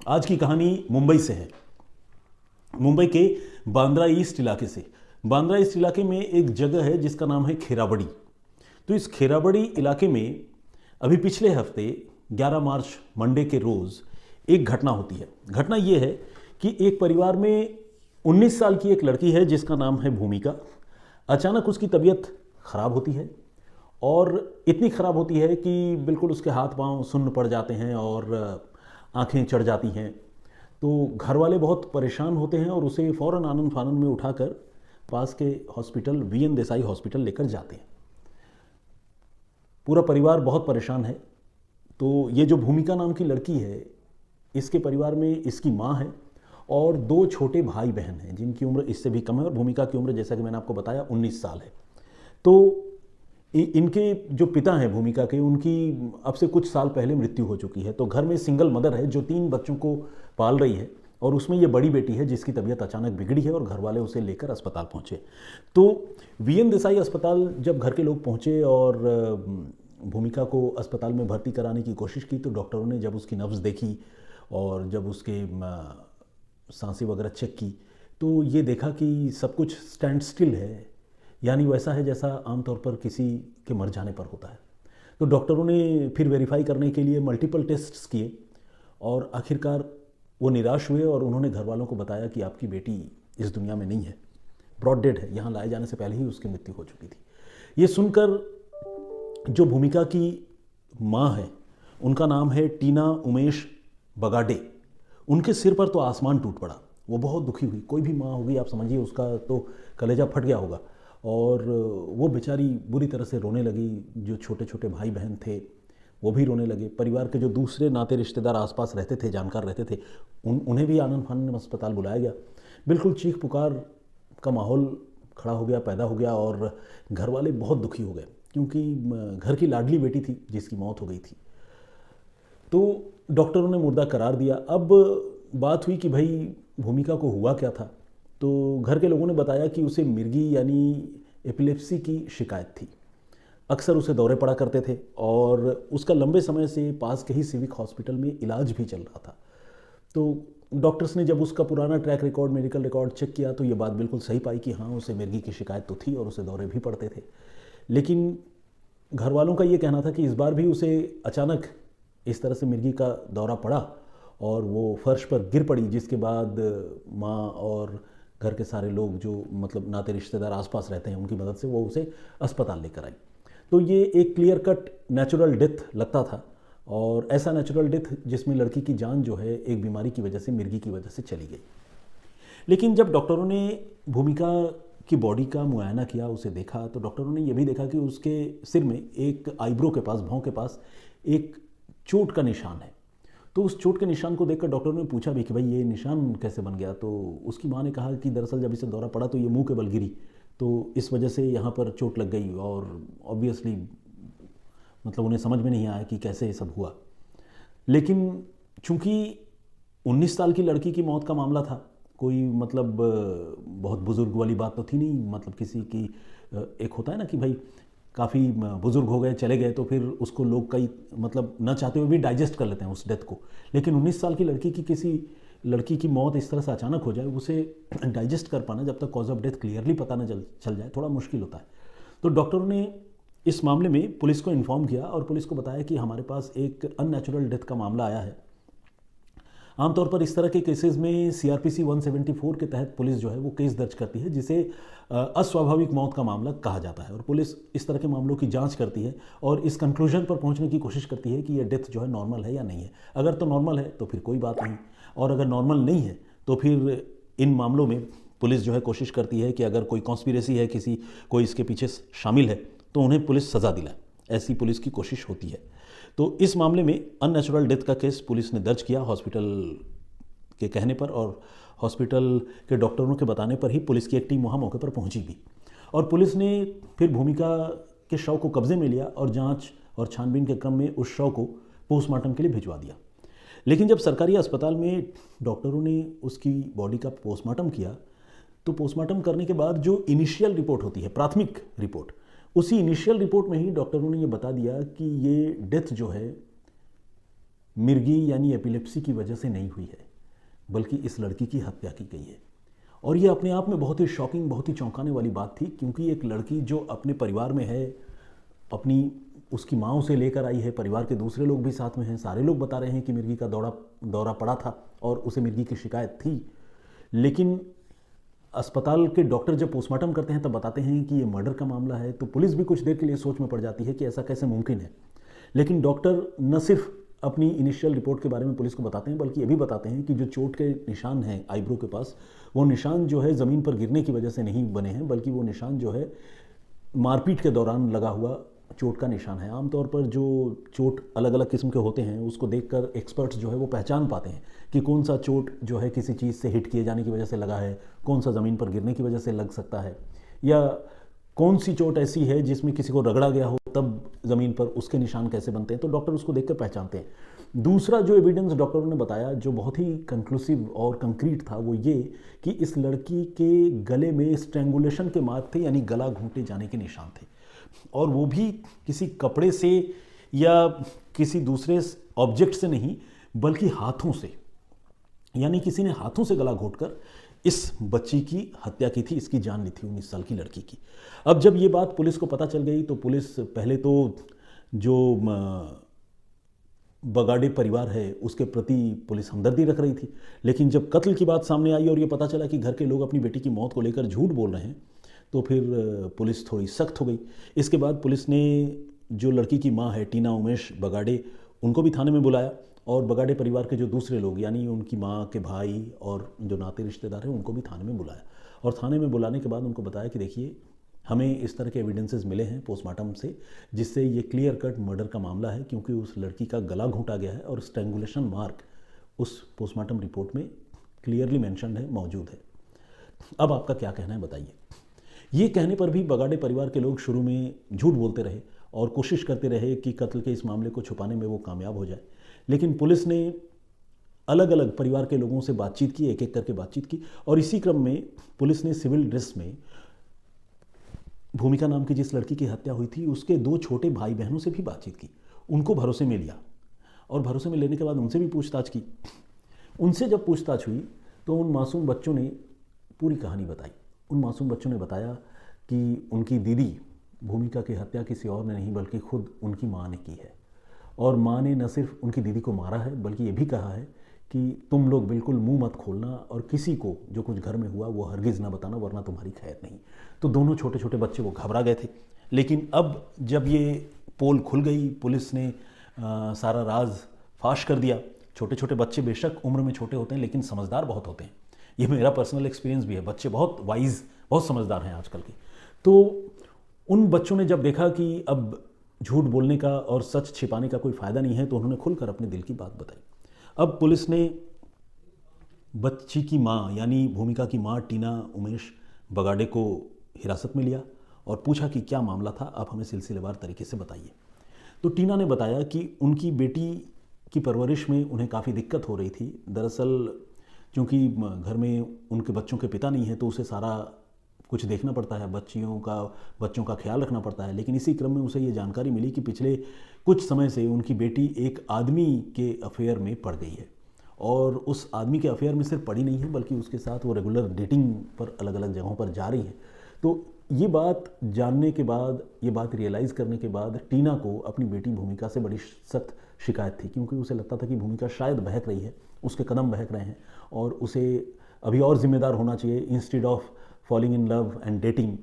आज की कहानी मुंबई से है। मुंबई के बांद्रा ईस्ट इलाके से। बांद्रा ईस्ट इलाके में एक जगह है जिसका नाम है खेराबड़ी। तो इस खेराबड़ी इलाके में अभी पिछले हफ्ते 11 मार्च मंडे के रोज़ एक घटना होती है। घटना ये है कि एक परिवार में 19 साल की एक लड़की है जिसका नाम है भूमिका। अचानक उसकी तबीयत खराब होती है और इतनी खराब होती है कि बिल्कुल उसके हाथ पांव सुन्न पड़ जाते हैं और आंखें चढ़ जाती हैं। तो घर वाले बहुत परेशान होते हैं और उसे फ़ौरन आनन फानन में उठाकर पास के हॉस्पिटल वीएन देसाई हॉस्पिटल लेकर जाते हैं। पूरा परिवार बहुत परेशान है। तो ये जो भूमिका नाम की लड़की है, इसके परिवार में इसकी माँ है और 2 छोटे भाई बहन हैं जिनकी उम्र इससे भी कम है और भूमिका की उम्र जैसा कि मैंने आपको बताया 19 साल है। तो इनके जो पिता हैं भूमिका के, उनकी अब से कुछ साल पहले मृत्यु हो चुकी है। तो घर में सिंगल मदर है जो 3 बच्चों को पाल रही है और उसमें ये बड़ी बेटी है जिसकी तबीयत अचानक बिगड़ी है और घर वाले उसे लेकर अस्पताल पहुंचे। तो वीएन देसाई अस्पताल जब घर के लोग पहुंचे और भूमिका को अस्पताल में भर्ती कराने की कोशिश की, तो डॉक्टरों ने जब उसकी नब्ज़ देखी और जब उसके सांसें वगैरह चेक की, तो ये देखा कि सब कुछ स्टैंड स्टिल है, यानी वैसा है जैसा आमतौर पर किसी के मर जाने पर होता है। तो डॉक्टरों ने फिर वेरीफाई करने के लिए मल्टीपल टेस्ट्स किए और आखिरकार वो निराश हुए और उन्होंने घर वालों को बताया कि आपकी बेटी इस दुनिया में नहीं है, ब्रॉड डेड है, यहाँ लाए जाने से पहले ही उसकी मृत्यु हो चुकी थी। ये सुनकर जो भूमिका की माँ है, उनका नाम है टीना उमेश बगाडे, उनके सिर पर तो आसमान टूट पड़ा। वो बहुत दुखी हुई। कोई भी माँ होगी, आप समझिए, उसका तो कलेजा फट गया होगा और वो बेचारी बुरी तरह से रोने लगी। जो छोटे छोटे भाई बहन थे वो भी रोने लगे। परिवार के जो दूसरे नाते रिश्तेदार आसपास रहते थे, जानकार रहते थे, उन्हें भी आनन फानन में अस्पताल बुलाया गया। बिल्कुल चीख पुकार का माहौल खड़ा हो गया, पैदा हो गया और घर वाले बहुत दुखी हो गए क्योंकि घर की लाडली बेटी थी जिसकी मौत हो गई थी। तो डॉक्टरों ने मुर्दा करार दिया। अब बात हुई कि भाई भूमिका को हुआ क्या था। तो घर के लोगों ने बताया कि उसे मिर्गी यानी एपिलेप्सी की शिकायत थी। अक्सर उसे दौरे पड़ा करते थे और उसका लंबे समय से पास के ही सिविक हॉस्पिटल में इलाज भी चल रहा था। तो डॉक्टर्स ने जब उसका पुराना track record, medical record check किया तो ये बात बिल्कुल सही पाई कि हाँ, उसे मिर्गी की शिकायत तो थी और उसे दौरे भी पड़ते थे। लेकिन घर वालों का ये कहना था कि इस बार भी उसे अचानक इस तरह से मिर्गी का दौरा पड़ा और वो फर्श पर गिर पड़ी, जिसके बाद माँ और घर के सारे लोग जो मतलब नाते रिश्तेदार आसपास रहते हैं उनकी मदद से वो उसे अस्पताल लेकर आई। तो ये एक क्लियर कट नेचुरल डेथ लगता था और ऐसा नेचुरल डेथ जिसमें लड़की की जान जो है एक बीमारी की वजह से, मिर्गी की वजह से चली गई। लेकिन जब डॉक्टरों ने भूमिका की बॉडी का मुआयना किया, उसे देखा, तो डॉक्टरों ने यह भी देखा कि उसके सिर में एक आईब्रो के पास, भौं के पास एक चोट का निशान है। तो उस चोट के निशान को देखकर डॉक्टरों ने पूछा भी कि भाई ये निशान कैसे बन गया। तो उसकी माँ ने कहा कि दरअसल जब इसे दौरा पड़ा तो ये मुंह के बल गिरी, तो इस वजह से यहाँ पर चोट लग गई और ऑब्वियसली मतलब उन्हें समझ में नहीं आया कि कैसे ये सब हुआ। लेकिन चूंकि 19 साल की लड़की की मौत का मामला था, कोई मतलब बहुत बुजुर्ग वाली बात तो थी नहीं। मतलब किसी की एक होता है ना कि भाई काफ़ी बुजुर्ग हो गए, चले गए, तो फिर उसको लोग कई मतलब न चाहते हुए भी डाइजेस्ट कर लेते हैं उस डेथ को। लेकिन 19 साल की लड़की की, किसी लड़की की मौत इस तरह से अचानक हो जाए, उसे डाइजेस्ट कर पाना जब तक कॉज ऑफ डेथ क्लियरली पता न चल जाए, थोड़ा मुश्किल होता है। तो डॉक्टरों ने इस मामले में पुलिस को इन्फॉर्म किया और पुलिस को बताया कि हमारे पास एक अननेचुरल डेथ का मामला आया है। आमतौर पर इस तरह के केसेस में सीआरपीसी 174 के तहत पुलिस जो है वो केस दर्ज करती है, जिसे अस्वाभाविक मौत का मामला कहा जाता है। और पुलिस इस तरह के मामलों की जांच करती है और इस कंक्लूजन पर पहुंचने की कोशिश करती है कि ये डेथ जो है नॉर्मल है या नहीं है। अगर तो नॉर्मल है तो फिर कोई बात नहीं, और अगर नॉर्मल नहीं है तो फिर इन मामलों में पुलिस जो है कोशिश करती है कि अगर कोई कॉन्स्पिरेसी है, कोई इसके पीछे शामिल है, तो उन्हें पुलिस सज़ा दिलाए। ऐसी पुलिस की कोशिश होती है। तो इस मामले में अननेचुरल डेथ का केस पुलिस ने दर्ज किया हॉस्पिटल के कहने पर, और हॉस्पिटल के डॉक्टरों के बताने पर ही पुलिस की एक टीम वहाँ मौके पर पहुंची भी। और पुलिस ने फिर भूमिका के शव को कब्जे में लिया और जांच और छानबीन के क्रम में उस शव को पोस्टमार्टम के लिए भिजवा दिया। लेकिन जब सरकारी अस्पताल में डॉक्टरों ने उसकी बॉडी का पोस्टमार्टम किया, तो पोस्टमार्टम करने के बाद जो इनिशियल रिपोर्ट होती है, प्राथमिक रिपोर्ट, उसी इनिशियल रिपोर्ट में ही डॉक्टरों ने ये बता दिया कि ये डेथ जो है मिर्गी यानी एपिलेप्सी की वजह से नहीं हुई है, बल्कि इस लड़की की हत्या की गई है। और ये अपने आप में बहुत ही शॉकिंग, बहुत ही चौंकाने वाली बात थी, क्योंकि एक लड़की जो अपने परिवार में है, अपनी उसकी माँ उसे लेकर आई है, परिवार के दूसरे लोग भी साथ में हैं, सारे लोग बता रहे हैं कि मिर्गी का दौरा पड़ा था और उसे मिर्गी की शिकायत थी। लेकिन अस्पताल के डॉक्टर जब पोस्टमार्टम करते हैं तब बताते हैं कि ये मर्डर का मामला है, तो पुलिस भी कुछ देर के लिए सोच में पड़ जाती है कि ऐसा कैसे मुमकिन है। लेकिन डॉक्टर न सिर्फ अपनी इनिशियल रिपोर्ट के बारे में पुलिस को बताते हैं, बल्कि ये भी बताते हैं कि जो चोट के निशान हैं आईब्रो के पास, वो निशान जो है ज़मीन पर गिरने की वजह से नहीं बने हैं, बल्कि वो निशान जो है मारपीट के दौरान लगा हुआ चोट का निशान है। आमतौर पर जो चोट अलग अलग किस्म के होते हैं, उसको देखकर एक्सपर्ट्स जो है वो पहचान पाते हैं कि कौन सा चोट जो है किसी चीज़ से हिट किए जाने की वजह से लगा है, कौन सा ज़मीन पर गिरने की वजह से लग सकता है, या कौन सी चोट ऐसी है जिसमें किसी को रगड़ा गया हो तब ज़मीन पर उसके निशान कैसे बनते हैं। तो डॉक्टर उसको देखकर पहचानते हैं। दूसरा जो एविडेंस डॉक्टरों ने बताया, जो बहुत ही कंक्लूसिव और कंक्रीट था, वो ये कि इस लड़की के गले में स्ट्रैंगुलेशन के मार्क थे, यानी गला घोंटे जाने के निशान थे, और वो भी किसी कपड़े से या किसी दूसरे ऑब्जेक्ट से नहीं, बल्कि हाथों से, यानी किसी ने हाथों से गला घोंटकर इस बच्ची की हत्या की थी, इसकी जान ली थी, 19 साल की लड़की की। अब जब ये बात पुलिस को पता चल गई तो पुलिस पहले तो जो बगाड़े परिवार है उसके प्रति पुलिस हमदर्दी रख रही थी, लेकिन जब कत्ल की बात सामने आई और ये पता चला कि घर के लोग अपनी बेटी की मौत को लेकर झूठ बोल रहे हैं, तो फिर पुलिस थोड़ी सख्त हो गई। इसके बाद पुलिस ने जो लड़की की माँ है टीना उमेश बगाड़े, उनको भी थाने में बुलाया, और बगाड़े परिवार के जो दूसरे लोग यानी उनकी माँ के भाई और जो नाते रिश्तेदार हैं उनको भी थाने में बुलाया। और थाने में बुलाने के बाद उनको बताया कि देखिए, हमें इस तरह के एविडेंसेस मिले हैं पोस्टमार्टम से, जिससे ये क्लियर कट मर्डर का मामला है, क्योंकि उस लड़की का गला घोंटा गया है और स्ट्रैंगुलेशन मार्क उस पोस्टमार्टम रिपोर्ट में क्लियरली मेंशन्ड है, मौजूद है। अब आपका क्या कहना है बताइए। ये कहने पर भी बगाड़े परिवार के लोग शुरू में झूठ बोलते रहे और कोशिश करते रहे कि कत्ल के इस मामले को छुपाने में वो कामयाब हो जाए, लेकिन पुलिस ने अलग अलग परिवार के लोगों से बातचीत की, एक एक करके बातचीत की, और इसी क्रम में पुलिस ने सिविल ड्रेस में भूमिका नाम की जिस लड़की की हत्या हुई थी उसके 2 छोटे भाई बहनों से भी बातचीत की, उनको भरोसे में लिया, और भरोसे में लेने के बाद उनसे भी पूछताछ की। उनसे जब पूछताछ हुई तो उन मासूम बच्चों ने पूरी कहानी बताई। उन मासूम बच्चों ने बताया कि उनकी दीदी भूमिका की हत्या किसी और ने नहीं बल्कि खुद उनकी माँ ने की है, और माँ ने न सिर्फ उनकी दीदी को मारा है बल्कि ये भी कहा है कि तुम लोग बिल्कुल मुंह मत खोलना और किसी को जो कुछ घर में हुआ वो हरगिज़ ना बताना, वरना तुम्हारी खैर नहीं। तो दोनों छोटे छोटे बच्चे वो घबरा गए थे। लेकिन अब जब ये पोल खुल गई, पुलिस ने सारा राज फाश कर दिया। छोटे छोटे बच्चे बेशक उम्र में छोटे होते हैं लेकिन समझदार बहुत होते हैं, ये मेरा पर्सनल एक्सपीरियंस भी है। बच्चे बहुत वाइज, बहुत समझदार हैं आजकल के। तो उन बच्चों ने जब देखा कि अब झूठ बोलने का और सच छिपाने का कोई फ़ायदा नहीं है, तो उन्होंने खुलकर अपने दिल की बात बताई। अब पुलिस ने बच्ची की माँ यानी भूमिका की माँ टीना उमेश बगाड़े को हिरासत में लिया और पूछा कि क्या मामला था, आप हमें सिलसिलेवार तरीके से बताइए। तो टीना ने बताया कि उनकी बेटी की परवरिश में उन्हें काफ़ी दिक्कत हो रही थी। दरअसल क्योंकि घर में उनके बच्चों के पिता नहीं है तो उसे सारा कुछ देखना पड़ता है, बच्चों का ख्याल रखना पड़ता है। लेकिन इसी क्रम में उसे ये जानकारी मिली कि पिछले कुछ समय से उनकी बेटी एक आदमी के अफेयर में पड़ गई है, और उस आदमी के अफेयर में सिर्फ पड़ी नहीं है बल्कि उसके साथ वो रेगुलर डेटिंग पर अलग अलग जगहों पर जा रही है। तो ये बात जानने के बाद, ये बात रियलाइज़ करने के बाद टीना को अपनी बेटी भूमिका से बड़ी सख्त शिकायत थी, क्योंकि उसे लगता था कि भूमिका शायद बहक रही है, उसके कदम बहक रहे हैं और उसे अभी और जिम्मेदार होना चाहिए instead of falling in love and dating.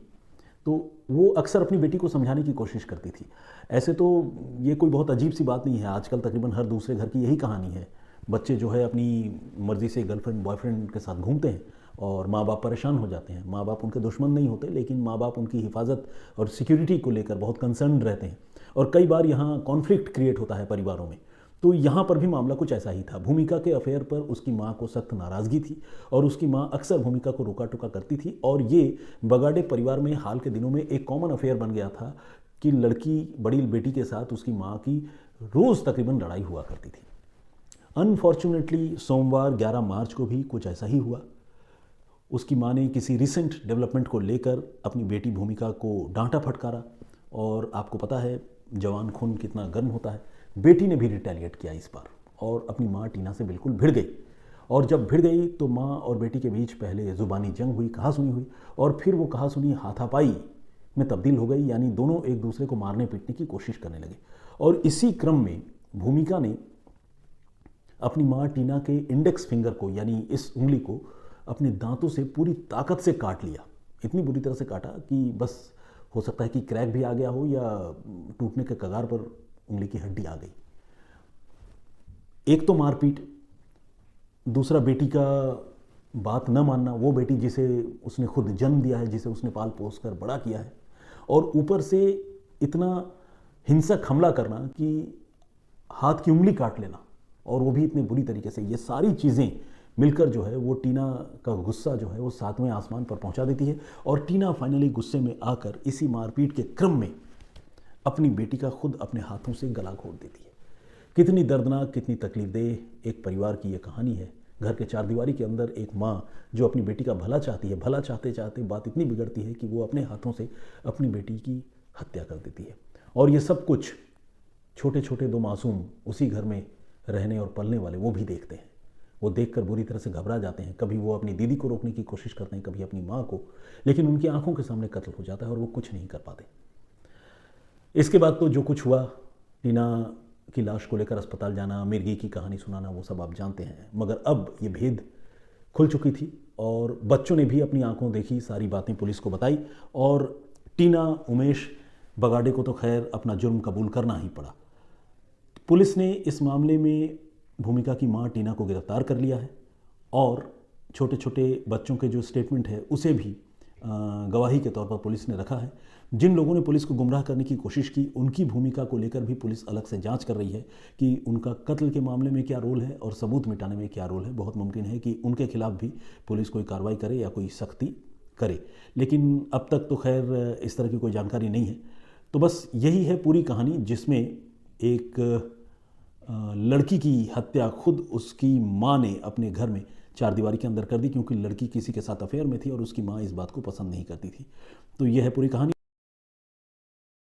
तो वो अक्सर अपनी बेटी को समझाने की कोशिश करती थी। ऐसे तो ये कोई बहुत अजीब सी बात नहीं है, आजकल तकरीबन हर दूसरे घर की यही कहानी है। बच्चे जो है अपनी मर्ज़ी से गर्लफ्रेंड बॉयफ्रेंड के साथ घूमते हैं और माँ बाप परेशान हो जाते हैं। माँ बाप उनके दुश्मन नहीं होते, लेकिन माँ बाप उनकी हिफाजत और सिक्योरिटी को लेकर बहुत कंसर्न रहते हैं, और कई बार यहाँ कॉन्फ्लिक्ट क्रिएट होता है परिवारों में। तो यहाँ पर भी मामला कुछ ऐसा ही था। भूमिका के अफेयर पर उसकी माँ को सख्त नाराज़गी थी और उसकी माँ अक्सर भूमिका को रोका टोका करती थी, और ये बगाड़े परिवार में हाल के दिनों में एक कॉमन अफेयर बन गया था कि लड़की बड़ी बेटी के साथ उसकी माँ की रोज़ तकरीबन लड़ाई हुआ करती थी। अनफॉर्चुनेटली सोमवार 11 मार्च को भी कुछ ऐसा ही हुआ। उसकी माँ ने किसी रिसेंट डेवलपमेंट को लेकर अपनी बेटी भूमिका को डांटा फटकारा, और आपको पता है जवान खून कितना गर्म होता है। बेटी ने भी रिटेलिएट किया इस बार और अपनी माँ टीना से बिल्कुल भिड़ गई। और जब भिड़ गई तो माँ और बेटी के बीच पहले ज़ुबानी जंग हुई, कहासुनी हुई, और फिर वो कहासुनी हाथापाई में तब्दील हो गई, यानी दोनों एक दूसरे को मारने पीटने की कोशिश करने लगे। और इसी क्रम में भूमिका ने अपनी माँ टीना के इंडेक्स फिंगर को, यानी इस उंगली को, अपने दांतों से पूरी ताकत से काट लिया। इतनी बुरी तरह से काटा कि बस हो सकता है कि क्रैक भी आ गया हो या टूटने के कगार पर उंगली की हड्डी आ गई। एक तो मारपीट, दूसरा बेटी का बात न मानना, वो बेटी जिसे उसने खुद जन्म दिया है, जिसे उसने पाल पोस कर बड़ा किया है, और ऊपर से इतना हिंसक हमला करना कि हाथ की उंगली काट लेना, और वो भी इतनी बुरी तरीके से। ये सारी चीज़ें मिलकर जो है वो टीना का गुस्सा जो है वो 7वें आसमान पर पहुंचा देती है, और टीना फाइनली गुस्से में आकर इसी मारपीट के क्रम में अपनी बेटी का खुद अपने हाथों से गला घोट देती है। कितनी दर्दनाक, कितनी तकलीफदेह एक परिवार की ये कहानी है। घर के चार दीवारी के अंदर एक माँ जो अपनी बेटी का भला चाहती है, भला चाहते चाहते बात इतनी बिगड़ती है कि वो अपने हाथों से अपनी बेटी की हत्या कर देती है। और ये सब कुछ छोटे छोटे दो मासूम उसी घर में रहने और पलने वाले वो भी देखते हैं। वो देखकर बुरी तरह से घबरा जाते हैं। कभी वो अपनी दीदी को रोकने की कोशिश करते हैं, कभी अपनी माँ को, लेकिन उनकी आंखों के सामने कत्ल हो जाता है और वो कुछ नहीं कर पाते। इसके बाद तो जो कुछ हुआ, टीना की लाश को लेकर अस्पताल जाना, मिर्गी की कहानी सुनाना, वो सब आप जानते हैं। मगर अब ये भेद खुल चुकी थी और बच्चों ने भी अपनी आंखों देखी सारी बातें पुलिस को बताई, और टीना, उमेश बगाड़े को तो खैर अपना जुर्म कबूल करना ही पड़ा। पुलिस ने इस मामले में भूमिका की मां टीना को गिरफ्तार कर लिया है, और छोटे छोटे बच्चों के जो स्टेटमेंट है उसे भी गवाही के तौर पर पुलिस ने रखा है। जिन लोगों ने पुलिस को गुमराह करने की कोशिश की, उनकी भूमिका को लेकर भी पुलिस अलग से जांच कर रही है कि उनका कत्ल के मामले में क्या रोल है और सबूत मिटाने में क्या रोल है। बहुत मुमकिन है कि उनके खिलाफ भी पुलिस कोई कार्रवाई करे या कोई सख्ती करे, लेकिन अब तक तो खैर इस तरह की कोई जानकारी नहीं है। तो बस यही है पूरी कहानी, जिसमें एक लड़की की हत्या खुद उसकी माँ ने अपने घर में चार दीवारी के अंदर कर दी, क्योंकि लड़की किसी के साथ अफेयर में थी और उसकी माँ इस बात को पसंद नहीं करती थी। तो यह है पूरी कहानी।